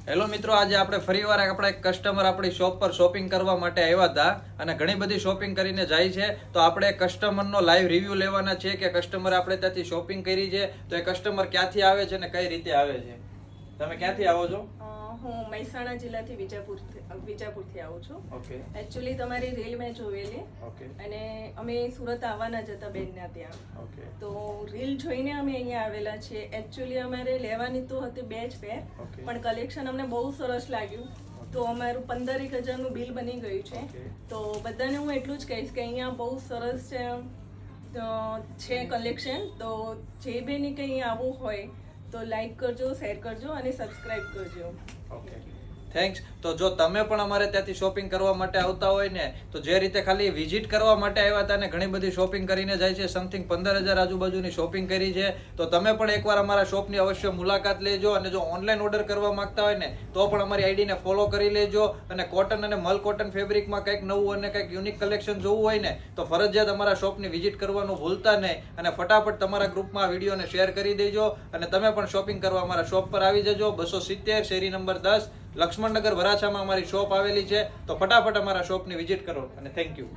Hello મિત્રો, આજે આપણે ફરીવાર આપણા એક કસ્ટમર આપણી શોપ પર શોપિંગ કરવા માટે આવ્યા હતા અને ઘણી બધી શોપિંગ કરીને જાય છે. તો આપણે કસ્ટમરનો લાઈવ રિવ્યુ લેવાના છે કે કસ્ટમર આપણે ત્યાંથી શોપિંગ કરી છે તો એ કસ્ટમર ક્યાંથી આવે છે અને કઈ રીતે આવે છે. તમે ક્યાંથી આવો છો? હું મહેસાણા જિલ્લાથી વિજાપુરથી આવું છું. ઓકે. એકચ્યુઅલી તમારી રીલ મેં જોયેલી ઓકે. અને અમે સુરત આવવાના જ હતા બેનના ત્યાં. ઓકે. તો રીલ જોઈને અમે અહીંયા આવેલા છીએ. એકચ્યુઅલી અમારે લેવાની તો હતી 2 જ પેર, ઓકે. પણ કલેક્શન અમને બહુ સરસ લાગ્યું. તો અમારું 15,000નું બિલ બની ગયું છે. ઓકે. તો બધાને હું એટલું જ કહીશ કે અહીંયા બહુ સરસ છે કલેક્શન. તો જે બેને કંઈ આવવું હોય તો લાઈક કરજો, શેર કરજો અને સબસ્ક્રાઇબ કરજો. Okay, thanks. તો જો તમે પણ અમારે ત્યાંથી શોપિંગ કરવા માટે આવતા હોય ને, તો જે રીતે ખાલી વિઝિટ કરવા માટે આવ્યા હતા ને ઘણી બધી શોપિંગ કરીને જાય છે, સમથિંગ 15,000 આજુબાજુની શોપિંગ કરી છે, તો તમે પણ એકવાર અમારા શોપની અવશ્ય મુલાકાત લેજો. અને જો ઓનલાઈન ઓર્ડર કરવા માંગતા હોય ને તો પણ અમારી આઈડીને ફોલો કરી લેજો. અને કોટન અને મલ કોટન ફેબ્રિકમાં કંઈક નવું અને કંઈક યુનિક કલેક્શન જોવું હોય ને તો ફરજિયાત અમારા શોપની વિઝિટ કરવાનું ભૂલતા નહીં. અને ફટાફટ તમારા ગ્રુપમાં વિડીયોને શેર કરી દેજો. અને તમે પણ શોપિંગ કરવા અમારા શોપ પર આવી જજો. 270 શેરી નંબર 10 લક્ષ્મણનગર વરાછામાં અમારી શોપ આવેલી છે. તો ફટાફટ અમારા શોપની વિઝિટ કરો અને થેન્ક યુ.